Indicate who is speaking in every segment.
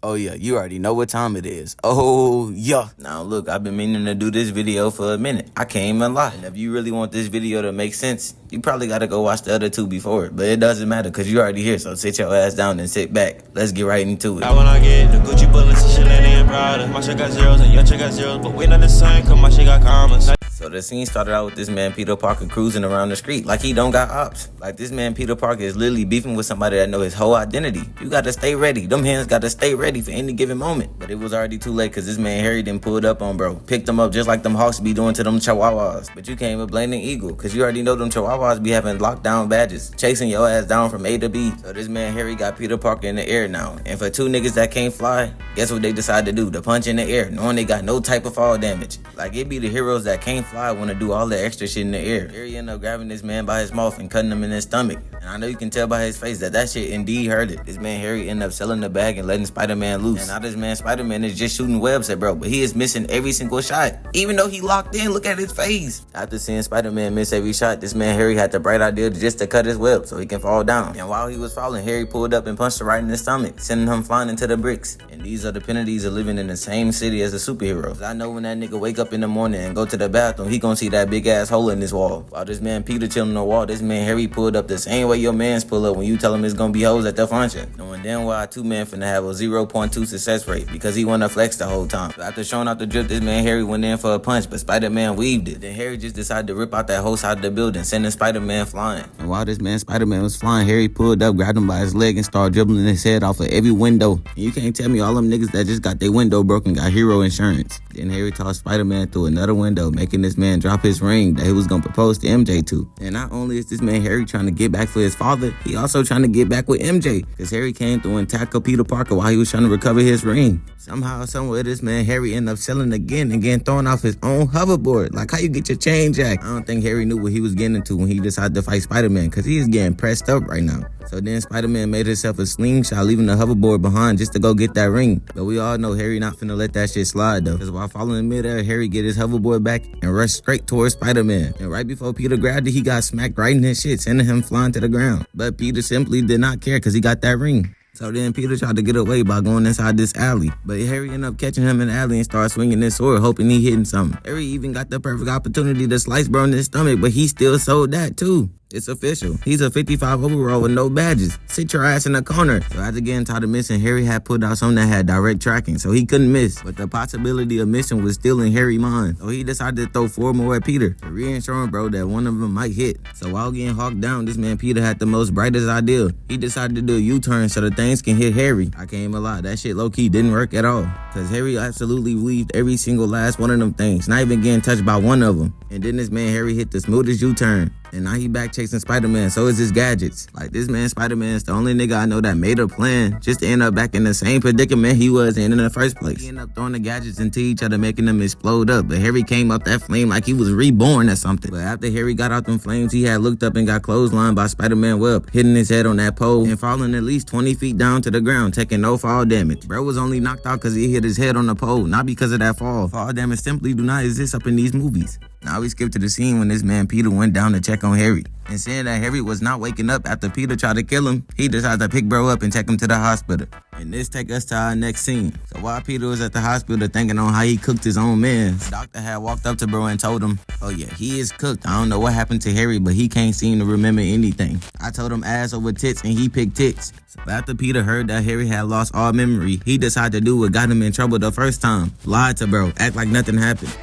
Speaker 1: Oh yeah, you already know what time it is. Oh yeah.
Speaker 2: Now look, I've been meaning to do this video for a minute. I can't even lie. And if you really want this video to make sense, you probably gotta go watch the other two before it. But it doesn't matter because you already here, so sit your ass down and sit back. Let's get right into it.
Speaker 3: I wanna get the Gucci bullets and Chanel and Prada. My shit got zeros and your shit got zeros, but we not the same cause my shit got commas.
Speaker 2: So the scene started out with this man Peter Parker cruising around the street like he don't got ops. Like this man Peter Parker is literally beefing with somebody that know his whole identity. You gotta stay ready. Them hands gotta stay ready for any given moment. But it was already too late cause this man Harry done pulled up on bro. Picked him up just like them hawks be doing to them chihuahuas. But you can't even blame the eagle cause you already know them chihuahuas be having lockdown badges. Chasing your ass down from A to B. So this man Harry got Peter Parker in the air now. And for two niggas that can't fly, guess what they decide to do? To punch in the air knowing they got no type of fall damage. Like it be the heroes that can't fly wanna do all the extra shit in the air. Harry ended up grabbing this man by his mouth and cutting him in his stomach. And I know you can tell by his face that shit indeed hurt it. This man Harry ended up selling the bag and letting Spider-Man loose. And now this man Spider-Man is just shooting webs at bro, but he is missing every single shot. Even though he locked in, look at his face. After seeing Spider-Man miss every shot, this man Harry had the bright idea just to cut his web so he can fall down. And while he was falling, Harry pulled up and punched him right in his stomach, sending him flying into the bricks. And these are the penalties of living in the same city as a superhero. I know when that nigga wake up in the morning and go to the bathroom, he gonna see that big ass hole in his wall. While this man Peter chilling on the wall, this man Harry pulled up the same way your mans pull up when you tell him it's gonna be hoes at the function. Knowing damn well two men finna have a 0.2 success rate because he wanna flex the whole time. So after showing out the drip, this man Harry went in for a punch, but Spider-Man weaved it. Then Harry just decided to rip out that whole side of the building, sending Spider-Man flying. And while this man Spider-Man was flying, Harry pulled up, grabbed him by his leg, and started dribbling his head off of every window. And you can't tell me all them niggas that just got their window broken got hero insurance. Then Harry tossed Spider-Man through another window, making this man drop his ring that he was gonna propose to MJ to. And not only is this man Harry trying to get back for his father, he also trying to get back with MJ, because Harry came through and tackled Peter Parker while he was trying to recover his ring. Somehow, somewhere, this man Harry ended up selling again and getting thrown off his own hoverboard. Like how you get your chain jacked. I don't think Harry knew what he was getting into when he decided to fight Spider-Man, because he is getting pressed up right now. So then Spider-Man made himself a slingshot, leaving the hoverboard behind just to go get that ring. But we all know Harry not finna let that shit slide though, because while falling in midair, Harry get his hoverboard back and rushed straight towards Spider-Man. And right before Peter grabbed it, he got smacked right in his shit, sending him flying to the ground. But Peter simply did not care because he got that ring. So then Peter tried to get away by going inside this alley. But Harry ended up catching him in the alley and started swinging his sword, hoping he hitting something. Harry even got the perfect opportunity to slice bro in his stomach, but he still sold that too. It's official. He's a 55 overall with no badges. Sit your ass in the corner. So after getting tired of missing, Harry had put out something that had direct tracking, so he couldn't miss. But the possibility of missing was still in Harry's mind. So he decided to throw 4 more at Peter, reassuring bro that one of them might hit. So while getting hawked down, this man Peter had the most brightest idea. He decided to do a U-turn so the things can hit Harry. I can't even lie, that shit low-key didn't work at all. Cause Harry absolutely weaved every single last one of them things, not even getting touched by one of them. And then this man Harry hit the smoothest U-turn. And now he back chasing Spider-Man, so is his gadgets. Like this man Spider-Man is the only nigga I know that made a plan just to end up back in the same predicament he was in the first place. He ended up throwing the gadgets into each other, making them explode up. But Harry came up that flame like he was reborn or something. But after Harry got out them flames, he had looked up and got clotheslined by Spider-Man web, hitting his head on that pole and falling at least 20 feet down to the ground, taking no fall damage. Bro was only knocked out because he hit his head on the pole, not because of that fall. Fall damage simply do not exist up in these movies. Now we skip to the scene when this man Peter went down to check on Harry. And seeing that Harry was not waking up after Peter tried to kill him, he decided to pick bro up and take him to the hospital. And this take us to our next scene. So while Peter was at the hospital thinking on how he cooked his own man, the doctor had walked up to bro and told him, oh yeah, he is cooked. I don't know what happened to Harry, but he can't seem to remember anything. I told him ass over tits and he picked tits. So after Peter heard that Harry had lost all memory, he decided to do what got him in trouble the first time. Lied to bro, act like nothing happened.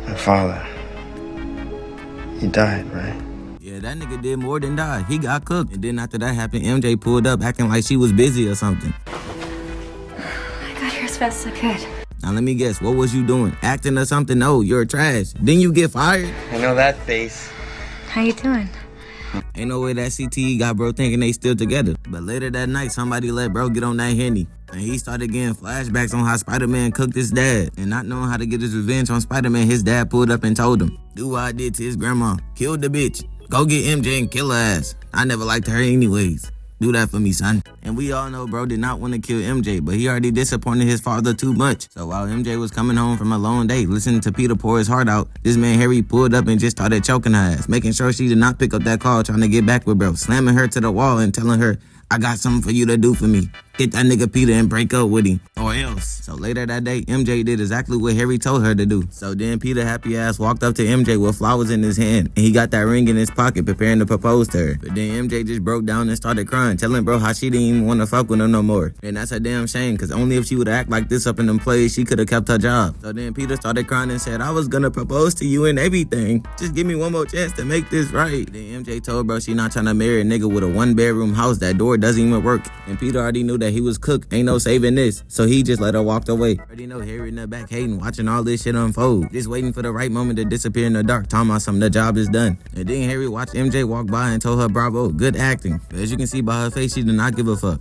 Speaker 4: My father, he died, right?
Speaker 2: Yeah, that nigga did more than die. He got cooked. And then after that happened, MJ pulled up acting like she was busy or something.
Speaker 5: I got here as fast as I could.
Speaker 2: Now let me guess, what was you doing? Acting or something? No, you're trash. Didn't you get fired?
Speaker 4: I know that face.
Speaker 5: How you doing?
Speaker 2: Ain't no way that CTE got bro thinking they still together. But later that night, somebody let bro get on that Henny. And he started getting flashbacks on how Spider-Man cooked his dad. And not knowing how to get his revenge on Spider-Man, his dad pulled up and told him, do what I did to his grandma. Killed the bitch. Go get MJ and kill her ass. I never liked her anyways. Do that for me, son. And we all know bro did not want to kill MJ, but he already disappointed his father too much. So while MJ was coming home from a long day, listening to Peter pour his heart out, this man Harry pulled up and just started choking her ass, making sure she did not pick up that call, trying to get back with bro, slamming her to the wall and telling her, I got something for you to do for me. get that nigga Peter and break up with him, or else. So later that day, MJ did exactly what Harry told her to do. So then Peter happy ass walked up to MJ with flowers in his hand, and he got that ring in his pocket preparing to propose to her. But then MJ just broke down and started crying, telling bro how she didn't even want to fuck with him no more. And that's a damn shame, cause only if she would act like this up in them plays, she could have kept her job. So then Peter started crying and said, I was gonna propose to you and everything. Just give me one more chance to make this right. Then MJ told bro she not trying to marry a nigga with a 1-bedroom house that door doesn't even work. And Peter already knew that he was cooked, ain't no saving this. So he just let her walk away. Already know Harry in the back hating, watching all this shit unfold. Just waiting for the right moment to disappear in the dark, talking about something, the job is done. And then Harry watched MJ walk by and told her bravo, good acting. But as you can see by her face, she did not give a fuck.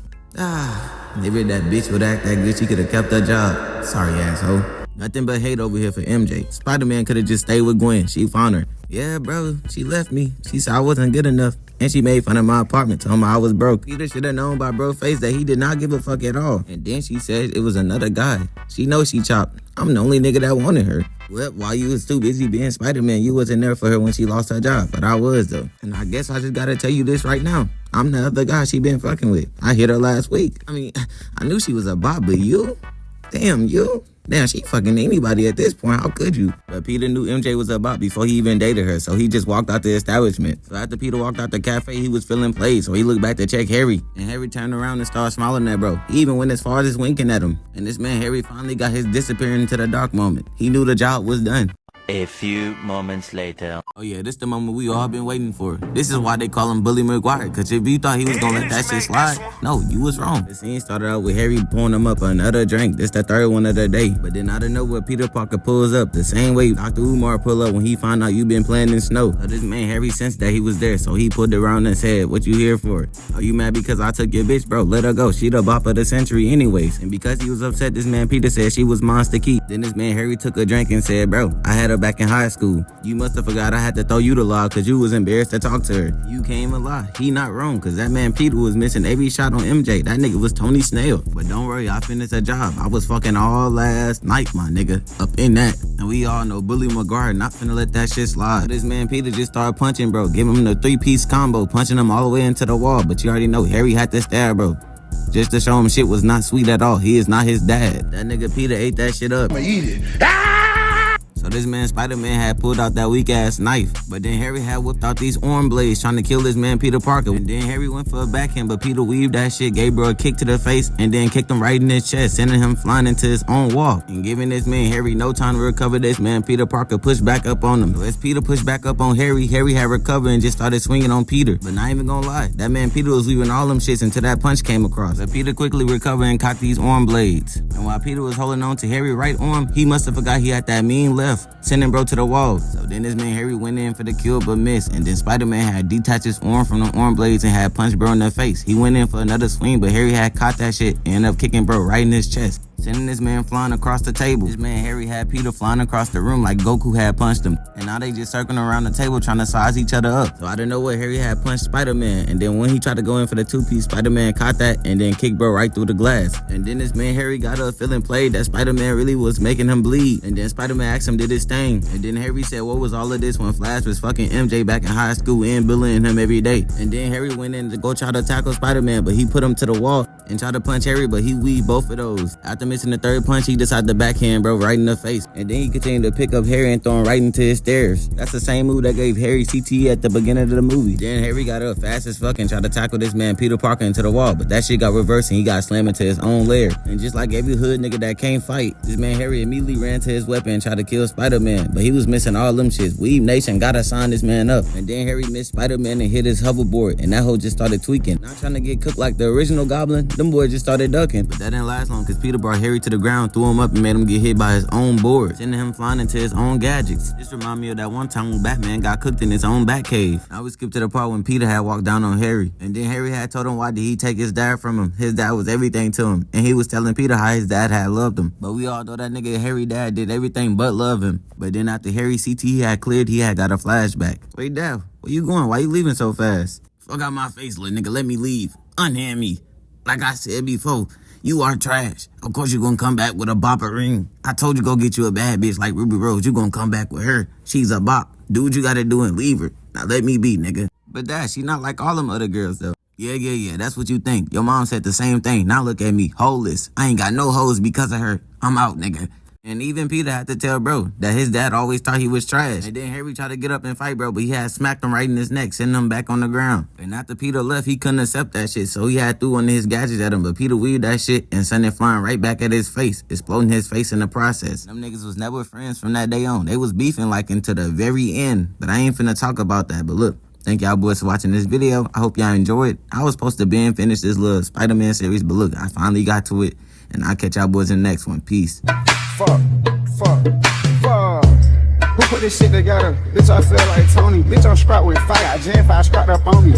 Speaker 2: Maybe that bitch would act that good, she could have kept her job. Sorry, asshole. Nothing but hate over here for MJ. Spider-Man could have just stayed with Gwen. She found her. Yeah, bro, she left me. She said I wasn't good enough. And she made fun of my apartment, telling me I was broke. Peter should have known by bro's face that he did not give a fuck at all. And then she said it was another guy. She knows she chopped. I'm the only nigga that wanted her. Well, while you was too busy being Spider-Man, you wasn't there for her when she lost her job. But I was, though. And I guess I just gotta tell you this right now. I'm the other guy she been fucking with. I hit her last week. I mean, I knew she was a bop, but you? Damn, you? Damn, she fucking anybody at this point. How could you? But Peter knew MJ was a bop before he even dated her, so he just walked out the establishment. So after Peter walked out the cafe, he was feeling played, so he looked back to check Harry. And Harry turned around and started smiling at bro. He even went as far as winking at him. And this man, Harry, finally got his disappearing into the dark moment. He knew the job was done.
Speaker 6: A few moments later.
Speaker 2: Oh yeah, this the moment we all been waiting for. This is why they call him Bully McGuire, cause if you thought he was gonna let that shit slide, no, you was wrong. The scene started out with Harry pouring him up another drink. This the third one of the day. But then out of nowhere, Peter Parker pulls up the same way Dr. Umar pull up when he found out you been playing in snow. So this man, Harry, sensed that he was there, so he pulled around and said, what you here for? Are you mad because I took your bitch? Bro, let her go. She the bop of the century anyways. And because he was upset, this man Peter said she was mine to keep. Then this man Harry took a drink and said, bro, I had her back in high school. You must have forgot I had to throw you the log cause you was embarrassed to talk to her. You can't even lie. He not wrong cause that man Peter was missing every shot on MJ. That nigga was Tony Snell. But don't worry, I finished a job. I was fucking all last night, my nigga. Up in that. And we all know Bully McGuire not finna let that shit slide. So this man Peter just started punching bro. Give him the 3-piece combo, punching him all the way into the wall. But you already know Harry had to stab bro. Just to show him shit was not sweet at all. He is not his dad. That nigga Peter ate that shit up.
Speaker 7: I'ma eat it.
Speaker 2: So this man Spider-Man had pulled out that weak ass knife. But then Harry had whipped out these arm blades trying to kill this man Peter Parker. And then Harry went for a backhand, but Peter weaved that shit, gave bro a kick to the face, and then kicked him right in his chest, sending him flying into his own wall. And giving this man Harry no time to recover, this man Peter Parker pushed back up on him. So as Peter pushed back up on Harry, Harry had recovered and just started swinging on Peter. But not even gonna lie, that man Peter was weaving all them shits until that punch came across. So Peter quickly recovered and cocked these arm blades. And while Peter was holding on to Harry's right arm, he must have forgot he had that mean left, sending bro to the wall. So then this man Harry went in for the kill but missed, and then Spider-Man had detached his arm from the arm blades and had punched bro in the face. He went in for another swing, but Harry had caught that shit and ended up kicking bro right in his chest, sending this man flying across the table. This man Harry had Peter flying across the room like Goku had punched him. And now they just circling around the table trying to size each other up. So I didn't know what Harry had punched Spider-Man. And then when he tried to go in for the 2-piece, Spider-Man caught that and then kicked bro right through the glass. And then this man Harry got up feeling played that Spider-Man really was making him bleed. And then Spider-Man asked him did his thing. And then Harry said what was all of this when Flash was fucking MJ back in high school and bullying him every day. And then Harry went in to go try to tackle Spider-Man, but he put him to the wall and tried to punch Harry, but he weaved both of those. After missing the third punch, he decided to backhand bro right in the face. And then he continued to pick up Harry and throw him right into his stairs. That's the same move that gave Harry CTE at the beginning of the movie. Then Harry got up fast as fuck and tried to tackle this man Peter Parker into the wall, but that shit got reversed and he got slammed into his own lair. And just like every hood nigga that can't fight, this man Harry immediately ran to his weapon and tried to kill Spider-Man, but he was missing all them shits. Weave Nation gotta sign this man up. And then Harry missed Spider-Man and hit his hoverboard, and that hoe just started tweaking. Not trying to get cooked like the original Goblin, them boys just started ducking. But that didn't last long because Peter brought Harry to the ground, threw him up, and made him get hit by his own board, sending him flying into his own gadgets. This remind me of that one time when Batman got cooked in his own Batcave. Now we skip to the part when Peter had walked down on Harry, and then Harry had told him why did he take his dad from him. His dad was everything to him, and he was telling Peter how his dad had loved him. But we all know that nigga Harry dad did everything but love him. But then after Harry CT had cleared, he had got a flashback. Wait, Dad, where you going? Why you leaving so fast? Fuck out my face, little nigga. Let me leave. Unhand me. Like I said before, you are trash. Of course you gonna come back with a bopper ring. I told you go get you a bad bitch like Ruby Rose. You gonna come back with her. She's a bop. Do what you gotta do and leave her. Now let me be, nigga. But Dad, she not like all them other girls though.
Speaker 1: Yeah, that's what you think. Your mom said the same thing. Now look at me, holeless. I ain't got no hoes because of her. I'm out, nigga. And even Peter had to tell bro that his dad always thought he was trash. And then Harry tried to get up and fight bro, but he had smacked him right in his neck, sending him back on the ground. And after Peter left, he couldn't accept that shit, so he had threw one of his gadgets at him, but Peter weaved that shit and sent it flying right back at his face, exploding his face in the process. Them niggas was never friends from that day on. They was beefing like into the very end, but I ain't finna talk about that. But look, thank y'all boys for watching this video. I hope y'all enjoyed. I was supposed to finish this little Spider-Man series, but look, I finally got to it. And I'll catch y'all boys in the next one. Peace.
Speaker 7: Fuck. Who put this shit together? Bitch, I feel like Tony. Bitch, I'm scrapped with fire. Got Gen 5 scrapped up on me.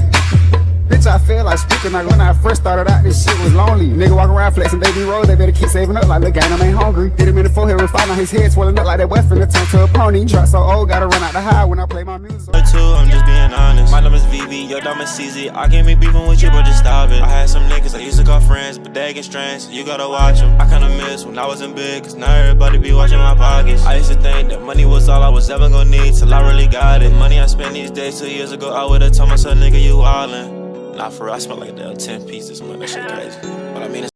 Speaker 7: Bitch, I feel like speaking like when I first started out, this shit was lonely. Nigga walking around flexing baby rolls, they better keep saving up like, look, I ain't hungry. Hit him in the forehead with fire, now his head swelling up like that West finna turn to a pony. Truck so old, gotta run out the high when I play my music.
Speaker 3: I'm just being honest. My name is VV, your dumb is CZ. I can't be beefing with you, but just stop it. I had some niggas I used to call friends, but they get strange, so you gotta watch them. I kinda miss when I wasn't big, cause now everybody be watching my pockets. I used to think that money was all I was ever gonna need, till I really got it. The money I spent these days, 2 years ago, I would've told myself, nigga, you wildin'. Nah, for real, I spent like 10 pieces, man, that shit crazy. But I mean,